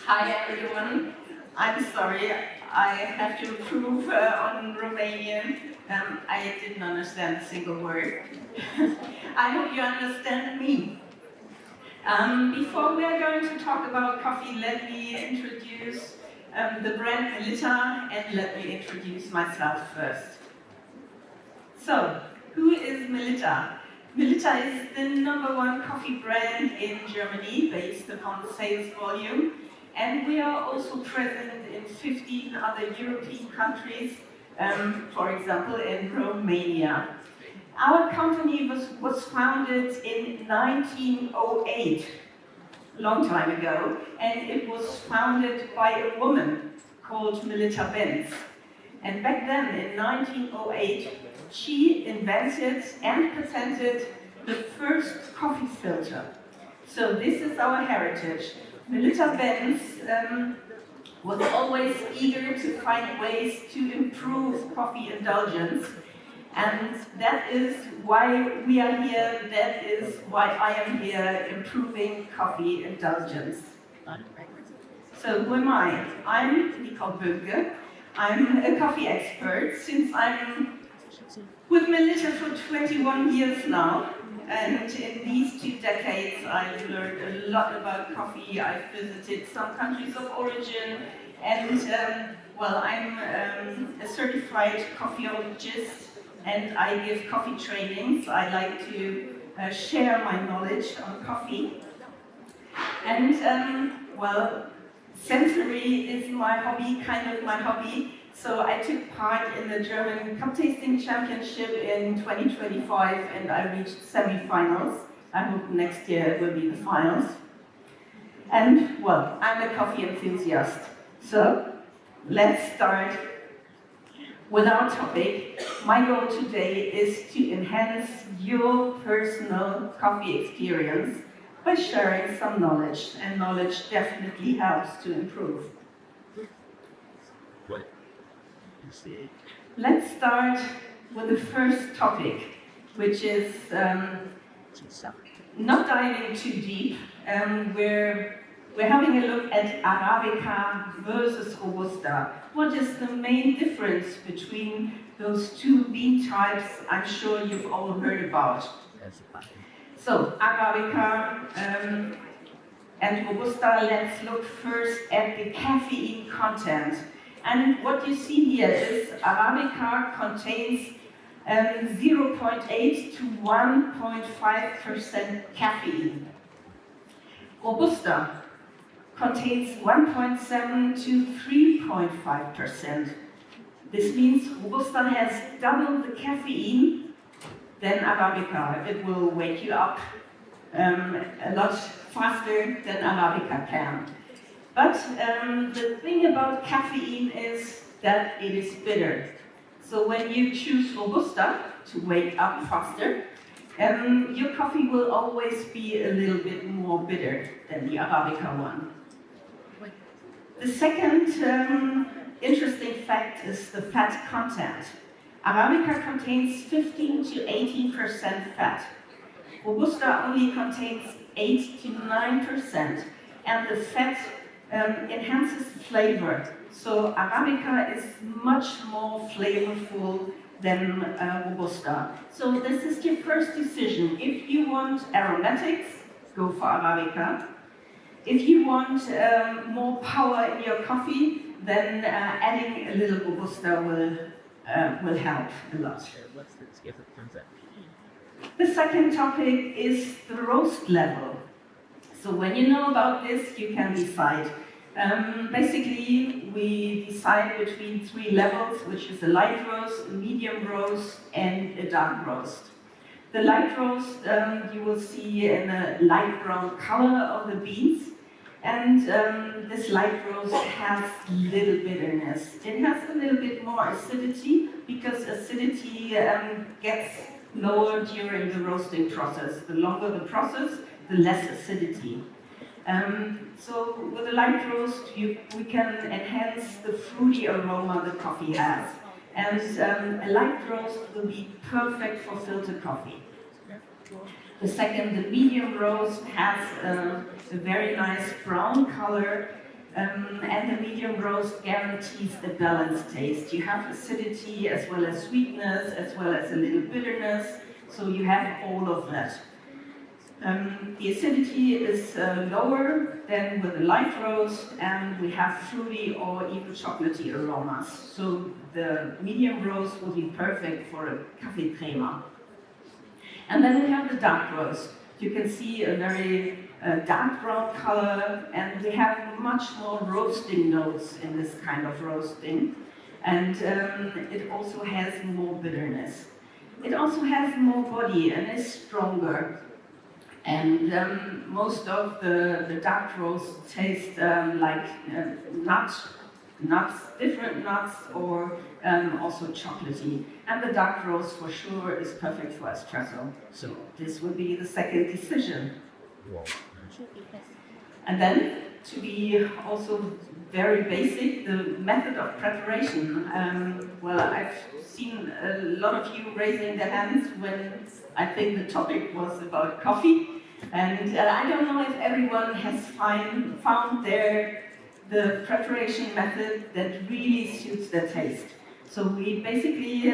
Hi everyone. I'm sorry, I have to improve on Romanian. I didn't understand a single word. I hope you understand me. Before we are going to talk about coffee, let me introduce the brand Melita, and let me introduce myself first. So, who is Melita? Melita is the #1 coffee brand in Germany based upon sales volume, and we are also present in 15 other European countries, for example in Romania. Our company was founded in 1908, a long time ago, and it was founded by a woman called Melita Benz. And back then, in 1908, she invented and patented the first coffee filter. So this is our heritage. Melita Benz was always eager to find ways to improve coffee indulgence. And that is why we are here, that is why I am here, improving coffee indulgence. So who am I? I'm Nicole Böhmke. I'm a coffee expert since I'm with Melita for 21 years now. And in these 2 decades, I've learned a lot about coffee. I've visited some countries of origin, and I'm a certified coffeeologist, and I give coffee trainings. I like to share my knowledge on coffee. And sensory is my hobby, kind of my hobby. So I took part in the German Cup Tasting Championship in 2025, and I reached semi-finals. I hope next year it will be the finals. And I'm a coffee enthusiast. So let's start with our topic. My goal today is to enhance your personal coffee experience by sharing some knowledge, and knowledge definitely helps to improve. Let's start with the first topic, which is not diving too deep. We're having a look at Arabica versus Robusta. What is the main difference between those 2 bean types I'm sure you've all heard about? So, Arabica and Robusta, let's look first at the caffeine content. And what you see here is Arabica contains 0.8 to 1.5% caffeine. Robusta contains 1.7 to 3.5%. This means Robusta has double the caffeine than Arabica. It will wake you up a lot faster than Arabica can. But the thing about caffeine is that it is bitter. So when you choose Robusta to wake up faster, your coffee will always be a little bit more bitter than the Arabica one. The second interesting fact is the fat content. Arabica contains 15 to 18% fat. Robusta only contains 8 to 9%, and the fat enhances flavor. So Arabica is much more flavorful than Robusta. So this is your first decision. If you want aromatics, go for Arabica. If you want more power in your coffee, then adding a little Robusta will help a lot. The second topic is the roast level. So when you know about this, you can decide. Basically, we decide between 3 levels, which is a light roast, a medium roast, and a dark roast. The light roast you will see in a light brown color of the beans, and this light roast has little bitterness. It has a little bit more acidity, because acidity gets lower during the roasting process. The longer the process, the less acidity. So with a light roast, we can enhance the fruity aroma the coffee has. And a light roast will be perfect for filter coffee. The second, the medium roast, has a very nice brown color and the medium roast guarantees a balanced taste. You have acidity as well as sweetness, as well as a little bitterness, so you have all of that. The acidity is lower than with a light roast, and we have fruity or even chocolatey aromas. So the medium roast will be perfect for a Kaffeecrema. And then we have the dark roast. You can see a very dark brown color, and we have much more roasting notes in this kind of roasting. And it also has more bitterness. It also has more body and is stronger. And most of the dark roasts taste like nuts, different nuts, or also chocolatey. And the dark roast for sure is perfect for espresso. So this would be the second decision. And then, to be also very basic, the method of preparation. Well, I've seen a lot of you raising their hands when I think the topic was about coffee. And I don't know if everyone has found the preparation method that really suits their taste. So we basically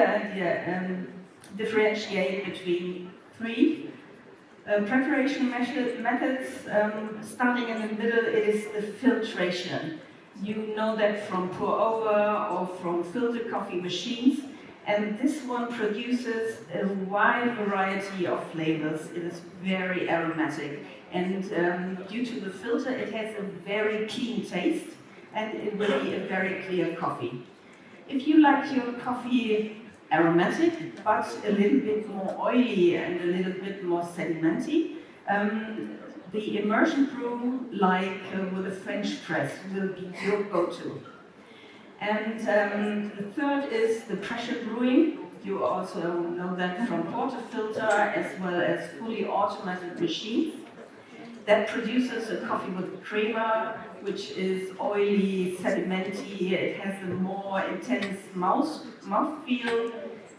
differentiate between three preparation methods. Starting in the middle, it is the filtration. You know that from pour-over or from filter coffee machines. And this one produces a wide variety of flavors. It is very aromatic. And due to the filter, it has a very clean taste, and it will be a very clear coffee. If you like your coffee aromatic, but a little bit more oily and a little bit more sedimenty, the immersion brew, like with a French press, will be your go-to. And the third is the pressure brewing. You also know that from portafilter as well as fully automated machines. That produces a coffee with crema, which is oily, sedimenty. It has a more intense mouthfeel,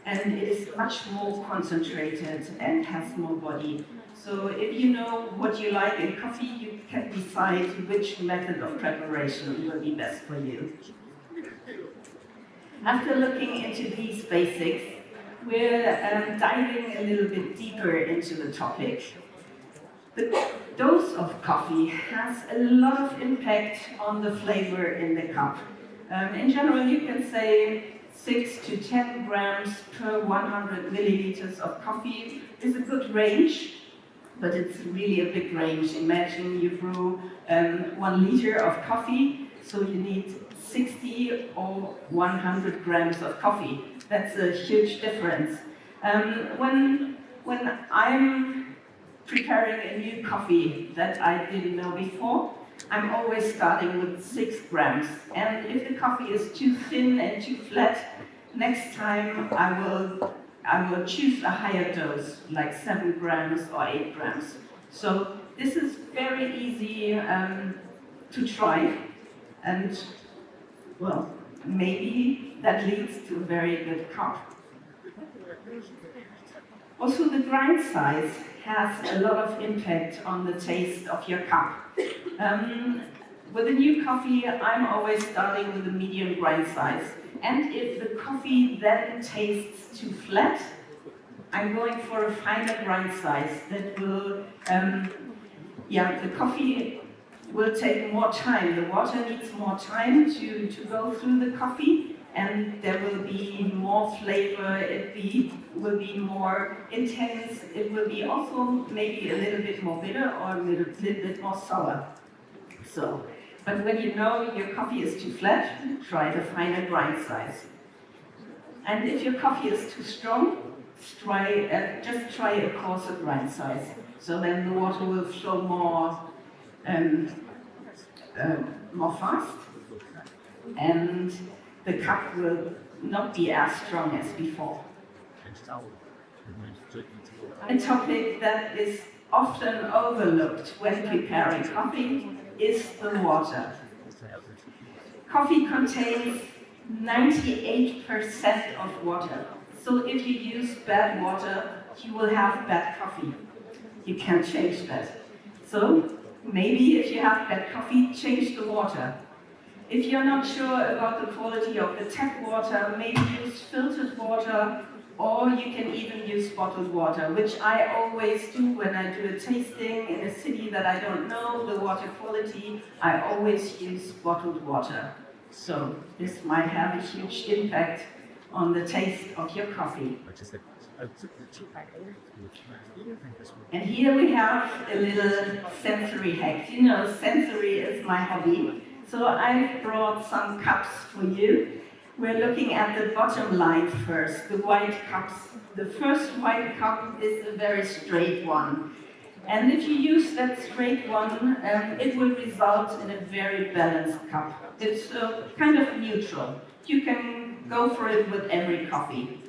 and it is much more concentrated and has more body. So if you know what you like in coffee, you can decide which method of preparation will be best for you. After looking into these basics, we're diving a little bit deeper into the topic. The dose of coffee has a lot of impact on the flavor in the cup. In general, you can say 6 to 10 grams per 100 milliliters of coffee is a good range, but it's really a big range. Imagine you brew 1 liter of coffee, so you need 60 or 100 grams of coffee. That's a huge difference. When I'm preparing a new coffee that I didn't know before, I'm always starting with 6 grams. And if the coffee is too thin and too flat, next time I will choose a higher dose, like 7 grams or 8 grams. So this is very easy to try, and well, maybe that leads to a very good cup. Also, the grind size has a lot of impact on the taste of your cup. With a new coffee, I'm always starting with a medium grind size. And if the coffee then tastes too flat, I'm going for a finer grind size that will, the coffee will take more time. The water needs more time to go through the coffee, and there will be more flavor, it will be more intense, it will be also maybe a little bit more bitter or a little bit more sour. But when you know your coffee is too flat, try the finer grind size. And if your coffee is too strong, just try a coarser grind size. So then the water will flow more fast, and the cup will not be as strong as before. A topic that is often overlooked when preparing coffee is the water. Coffee contains 98% of water. So if you use bad water, you will have bad coffee. You can't change that. So maybe if you have bad coffee, change the water. If you're not sure about the quality of the tap water, maybe use filtered water, or you can even use bottled water, which I always do when I do a tasting in a city that I don't know the water quality. I always use bottled water. So this might have a huge impact on the taste of your coffee. And here we have a little sensory hack. You know, sensory is my hobby. So I've brought some cups for you. We're looking at the bottom line first, the white cups. The first white cup is a very straight one. And if you use that straight one, it will result in a very balanced cup. It's kind of neutral. You can go for it with every coffee.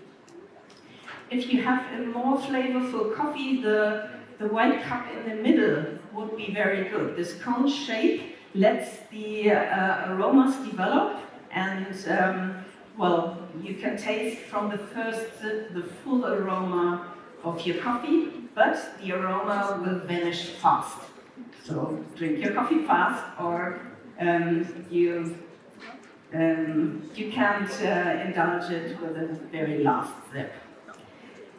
If you have a more flavorful coffee, the white cup in the middle would be very good. This cone shape lets the aromas develop, and well, you can taste from the first sip the full aroma of your coffee, but the aroma will vanish fast. So drink your coffee fast, or you can't indulge it with a very last sip.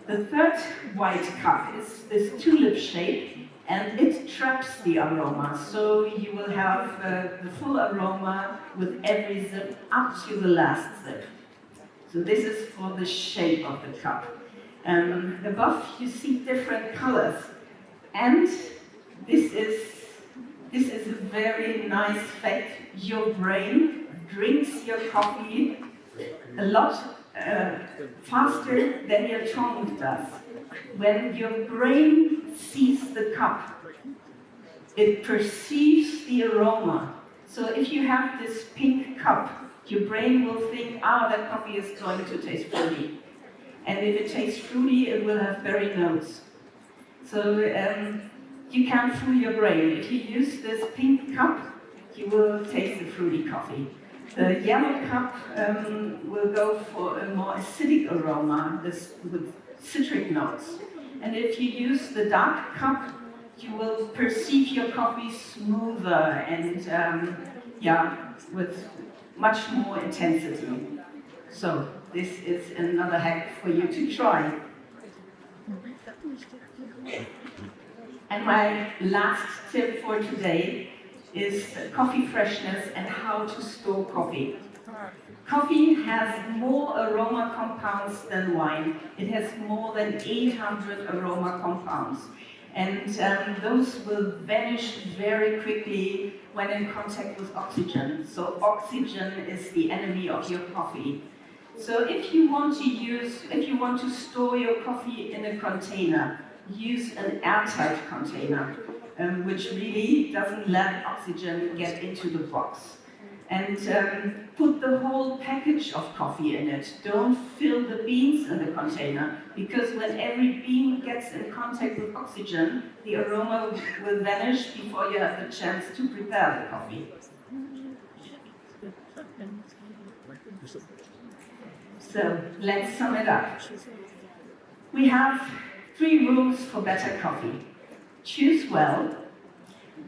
The third white cup is this tulip shape, and it traps the aroma, so you will have the full aroma with every sip up to the last sip. So this is for the shape of the cup. Above you see different colors, and this is a very nice fact. Your brain drinks your coffee a lot faster than your tongue does. When your brain sees the cup, it perceives the aroma. So if you have this pink cup, your brain will think, that coffee is going to taste fruity. And if it tastes fruity, it will have berry notes. So you can't fool your brain. If you use this pink cup, you will taste the fruity coffee. The yellow cup will go for a more acidic aroma with citric notes. And if you use the dark cup, you will perceive your coffee smoother and with much more intensity. So this is another hack for you to try. And my last tip for today is coffee freshness and how to store coffee. Coffee has more aroma compounds than wine. It has more than 800 aroma compounds. And those will vanish very quickly when in contact with oxygen. So oxygen is the enemy of your coffee. So if you want to store your coffee in a container, use an airtight container, which really doesn't let oxygen get into the box. And put the whole package of coffee in it. Don't fill the beans in the container, because when every bean gets in contact with oxygen, the aroma will vanish before you have the chance to prepare the coffee. So let's sum it up. We have 3 rules for better coffee. Choose well.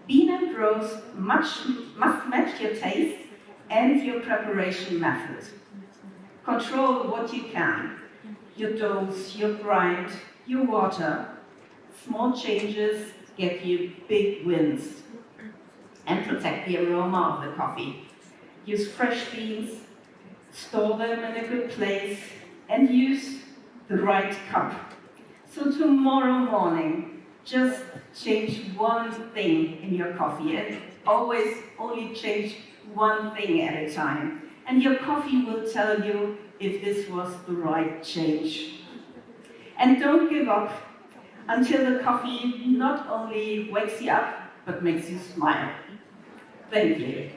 Bean and roast must match your taste and your preparation method. Control what you can. Your dose, your grind, your water. Small changes get you big wins. And protect the aroma of the coffee. Use fresh beans, store them in a good place, and use the right cup. So tomorrow morning, just change one thing in your coffee, and always only change one thing at a time. And your coffee will tell you if this was the right change. And don't give up until the coffee not only wakes you up, but makes you smile. Thank you.